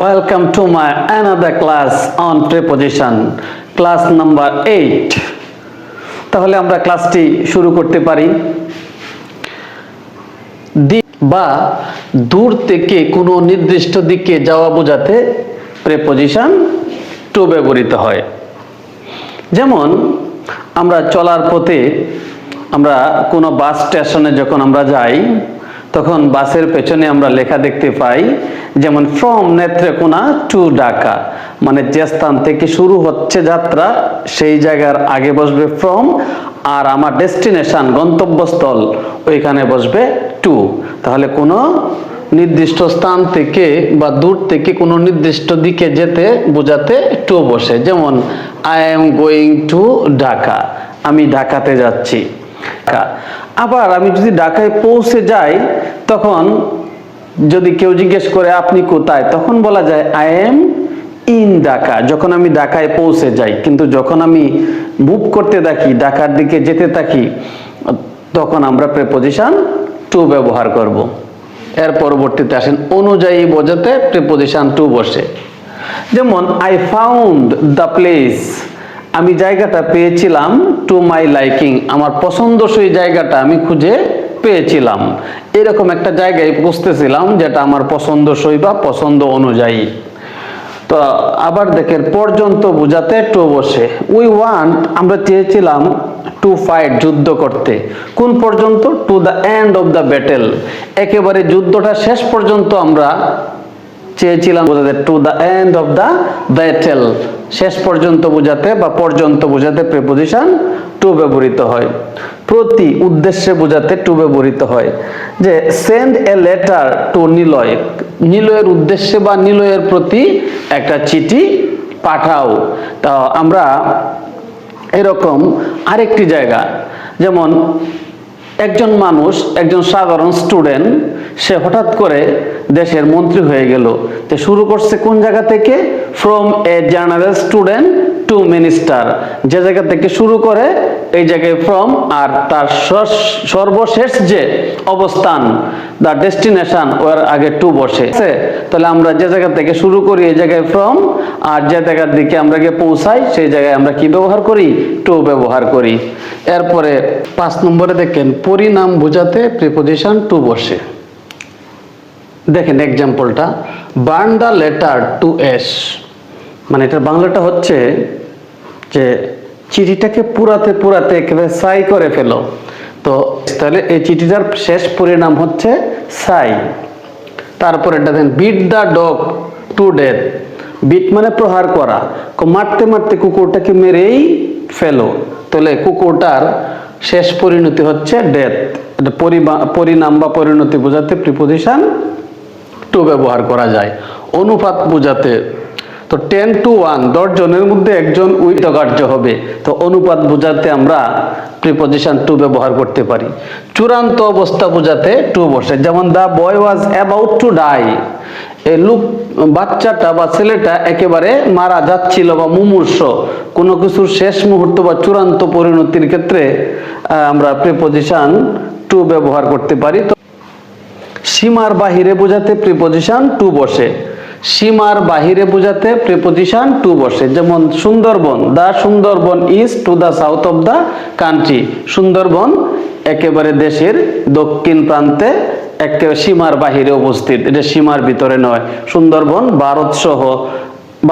Welcome to my another class on preposition, class number 8. তাহলে আমরা ক্লাসটি শুরু করতে পারি। বা দূর থেকে কোনো নির্দিষ্ট দিকে যাওয়া বোঝাতে প্রেপোজিশন টু ব্যবহৃত হয়। যেমন আমরা চলার পথে আমরা কোনো বাস স্টেশনে যখন আমরা যাই তখন বাসের পেছনে আমরা লেখা দেখতে পাই, যেমন ফ্রম নেত্রকোনা টু ঢাকা, মানে যে স্থান থেকে শুরু হচ্ছে যাত্রা সেই জায়গার আগে বসবে ফ্রম, আর আমার ডেস্টিনেশন গন্তব্যস্থল ওইখানে বসবে টু। তাহলে কোনো নির্দিষ্ট স্থান থেকে বা দূর থেকে কোনো নির্দিষ্ট দিকে যেতে বোঝাতে টু বসে। যেমন I am going to Dhaka, আমি ঢাকাতে যাচ্ছি। আবার আমি যদি ঢাকায় পৌঁছে যাই তখন যদি কেউ জিজ্ঞেস করে আপনি কোথায়, তখন বলা যায় আই এম ইন ঢাকা, যখন আমি ঢাকায় পৌঁছে যাই। কিন্তু যখন আমি মুভ করতে থাকি, ঢাকার দিকে যেতে থাকি, তখন আমরা প্রেপোজিশন টু ব্যবহার করব। এর পরবর্তীতে আসেন অনুযায়ী বোঝাতে প্রেপোজিশন টু বসে। যেমন আই ফাউন্ড দ্য প্লেস, আমি জায়গাটা পেয়েছিলাম, টু মাই লাইকিং, আমার পছন্দসই জায়গাটা আমি খুঁজে পেয়েছিলাম। এরকম একটা জায়গায় বুঝতেছিলাম যেটা আমার পছন্দসই বা পছন্দ অনুযায়ী। তো আবার দেখেন পর্যন্ত বোঝাতে টু বসে। উই ওয়ান্ট, আমরা চেয়েছিলাম টু ফাইট, যুদ্ধ করতে। কোন পর্যন্ত? To the end of the battle, একেবারে যুদ্ধটা শেষ পর্যন্ত আমরা চেয়েছিলাম বোঝাতে to the end of the battle, শেষ পর্যন্ত বোঝাতে বা পর্যন্ত বোঝাতে প্রেপোজিশন টু ব্যবহৃত হয়। প্রতি, উদ্দেশ্যে বোঝাতে টু ব্যবহৃত হয়। যে send a letter to Niloy, নিলয়ের উদ্দেশ্যে বা নিলয়ের প্রতি একটা চিঠি পাঠাও। তা আমরা এরকম আরেকটি জায়গা, যেমন একজন মানুষ, একজন সাধারণ স্টুডেন্ট, সে হঠাৎ করে দেশের মন্ত্রী হয়ে গেল। তো শুরু করছে কোন জায়গা থেকে? From a general student to minister, যে জায়গা থেকে শুরু করে এই জায়গায় ফ্রম, আর তার সর্বশেষ যে অবস্থান দ্য ডেস্টিনেশন ওর আগে টু বসে। তাহলে আমরা যে জায়গা থেকে শুরু করি এই জায়গায় ফ্রম, আর যে জায়গার দিকে আমরা গিয়ে পৌঁছাই সেই জায়গায় আমরা কি ব্যবহার করি? টু ব্যবহার করি। এরপরে 5 নম্বরে দেখেন পরিণাম বোঝাতে প্রিপোজিশন টু বসে। দেখেন এক্সাম্পলটা, burn the letter to ashes, মানে এটার বাংলাটা হচ্ছে যে চিঠিটাকে পুরাতে পুরাতে একেবারে ছাই করে ফেলো। তো তাহলে এই চিঠিটার শেষ পরিণাম হচ্ছে ছাই। তারপরে এটা then beat the dog to death, beat মানে প্রহার করা, মারতে মারতে কুকুরটাকে মেরেই ফেলো। তাহলে কুকুরটার শেষ পরিণতি হচ্ছে ডেথ। পরিণাম বা পরিণতি বোঝাতে প্রিপোজিশন টু ব্যবহার করা যায়। অনুপাত বোঝাতে তো 10 to 1, 10 জনের মধ্যে একজন উইতকার্য হবে। তো অনুপাত বোঝাতে আমরা প্রিপোজিশন টু ব্যবহার করতে পারি। চূড়ান্ত অবস্থা বোঝাতে টু বসে। যেমন the boy was about to die, এই বাচ্চাটা বা ছেলেটা একেবারে মারা যাচ্ছিল বা মুমূর্ষ, কোনো কিছুর শেষ মুহূর্ত বা চূড়ান্ত পরিণতির ক্ষেত্রে আমরা প্রিপোজিশন টু ব্যবহার করতে পারি। তো সীমার বাহিরে বোঝাতে প্রিপোজিশন টু বসে। সীমার বাহিরে বোঝাতে প্রিপোজিশন টু বসে। যেমন Sundarban, the Sundarban is to the south of the country, Sundarban একেবারে দেশের দক্ষিণ প্রান্তে একেবারে সীমার বাহিরে অবস্থিত, এটা সীমার ভিতরে নয়। সুন্দরবন ভারত সহ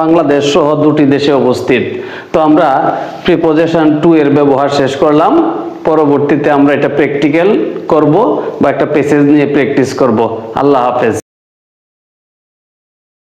বাংলাদেশ সহ 2টি দেশে অবস্থিত। তো আমরা প্রিপোজিশন টু এর ব্যবহার শেষ করলাম। পরবর্তীতে আমরা এটা প্র্যাকটিক্যাল করব বা একটা প্যাসেজ নিয়ে প্র্যাকটিস করব। আল্লাহ হাফেজ।